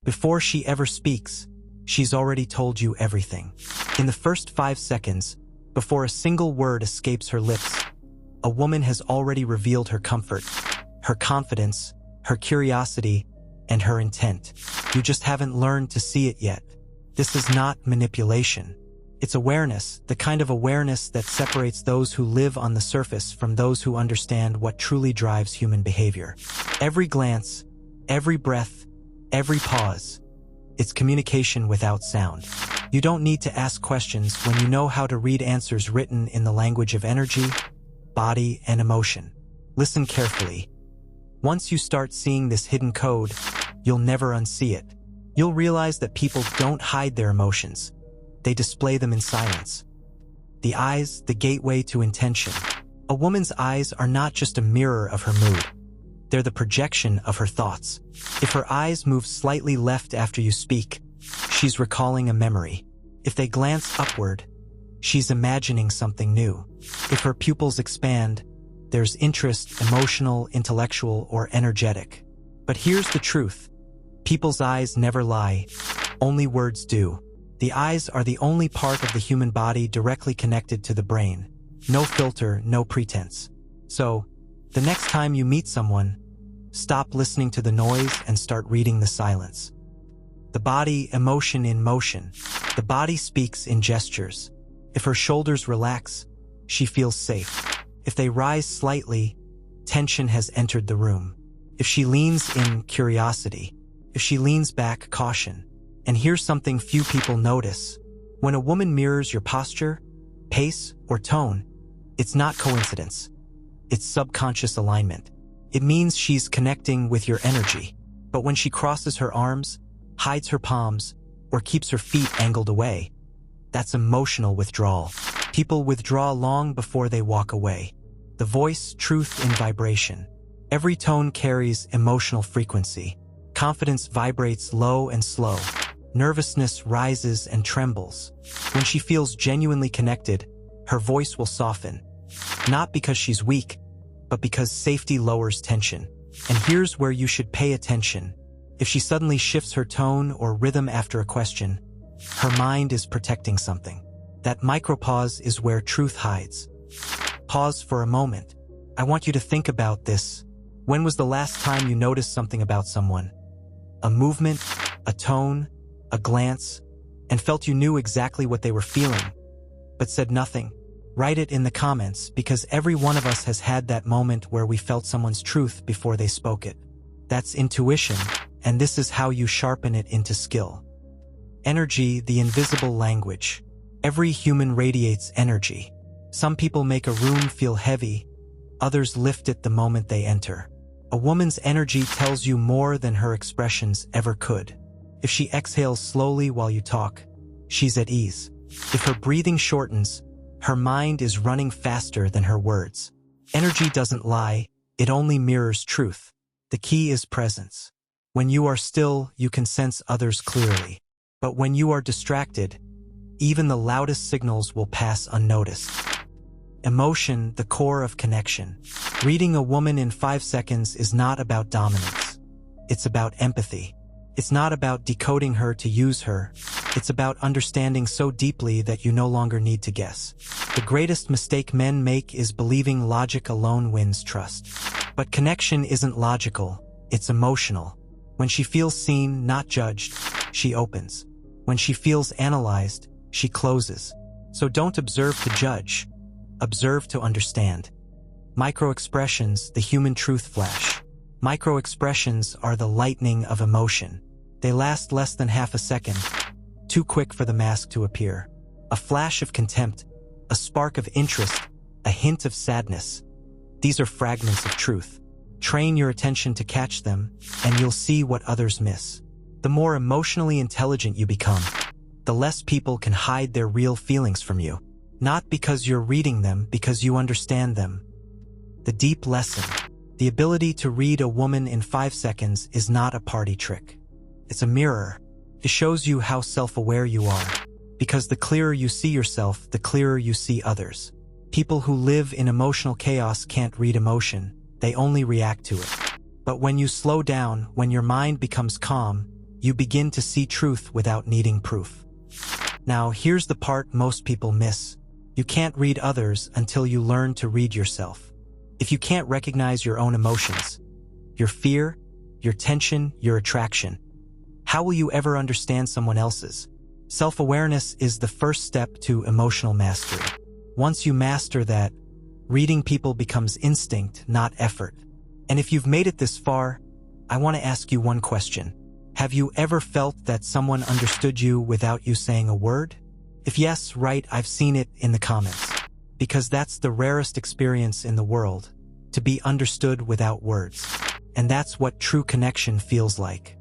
Before she ever speaks, she's already told you everything. In the first 5 seconds, before a single word escapes her lips, a woman has already revealed her comfort, her confidence, her curiosity, and her intent. You just haven't learned to see it yet. This is not manipulation. It's awareness, the kind of awareness that separates those who live on the surface from those who understand what truly drives human behavior. Every glance, every breath, every pause, it's communication without sound. You don't need to ask questions when you know how to read answers written in the language of energy, body, and emotion. Listen carefully. Once you start seeing this hidden code, you'll never unsee it. You'll realize that people don't hide their emotions. They display them in silence. The eyes, the gateway to intention. A woman's eyes are not just a mirror of her mood. They're the projection of her thoughts. If her eyes move slightly left after you speak, she's recalling a memory. If they glance upward, she's imagining something new. If her pupils expand, there's interest, emotional, intellectual, or energetic. But here's the truth. People's eyes never lie. Only words do. The eyes are the only part of the human body directly connected to the brain. No filter, no pretense. So, the next time you meet someone, stop listening to the noise and start reading the silence. The body, emotion in motion. The body speaks in gestures. If her shoulders relax, she feels safe. If they rise slightly, tension has entered the room. If she leans in, curiosity. If she leans back, caution. And here's something few people notice. When a woman mirrors your posture, pace, or tone, it's not coincidence. It's subconscious alignment. It means she's connecting with your energy. But when she crosses her arms, hides her palms, or keeps her feet angled away, that's emotional withdrawal. People withdraw long before they walk away. The voice, truth in vibration. Every tone carries emotional frequency. Confidence vibrates low and slow. Nervousness rises and trembles. When she feels genuinely connected, her voice will soften. Not because she's weak, but because safety lowers tension. And here's where you should pay attention. If she suddenly shifts her tone or rhythm after a question, her mind is protecting something. That micropause is where truth hides. Pause for a moment. I want you to think about this. When was the last time you noticed something about someone? A movement, a tone, a glance, and felt you knew exactly what they were feeling, but said nothing? Write it in the comments, because every one of us has had that moment where we felt someone's truth before they spoke it. That's intuition, and this is how you sharpen it into skill. Energy, the invisible language. Every human radiates energy. Some people make a room feel heavy, others lift it the moment they enter. A woman's energy tells you more than her expressions ever could. If she exhales slowly while you talk, she's at ease. If her breathing shortens, her mind is running faster than her words. Energy doesn't lie, it only mirrors truth. The key is presence. When you are still, you can sense others clearly. But when you are distracted, even the loudest signals will pass unnoticed. Emotion, the core of connection. Reading a woman in 5 seconds is not about dominance. It's about empathy. It's not about decoding her to use her. It's about understanding so deeply that you no longer need to guess. The greatest mistake men make is believing logic alone wins trust. But connection isn't logical, it's emotional. When she feels seen, not judged, she opens. When she feels analyzed, she closes. So don't observe to judge. Observe to understand. Micro-expressions, the human truth flash. Micro-expressions are the lightning of emotion. They last less than half a second, too quick for the mask to appear. A flash of contempt, a spark of interest, a hint of sadness. These are fragments of truth. Train your attention to catch them, and you'll see what others miss. The more emotionally intelligent you become, the less people can hide their real feelings from you. Not because you're reading them, because you understand them. The deep lesson. The ability to read a woman in 5 seconds is not a party trick. It's a mirror. It shows you how self-aware you are. Because the clearer you see yourself, the clearer you see others. People who live in emotional chaos can't read emotion. They only react to it. But when you slow down, when your mind becomes calm, You begin to see truth without needing proof. Now, here's the part most people miss. You can't read others until you learn to read yourself. If you can't recognize your own emotions, your fear, your tension, your attraction, how will you ever understand someone else's? Self-awareness is the first step to emotional mastery. Once you master that, reading people becomes instinct, not effort. And if you've made it this far, I want to ask you one question. Have you ever felt that someone understood you without you saying a word? If yes, write "I've seen it" in the comments. Because that's the rarest experience in the world, to be understood without words. And that's what true connection feels like.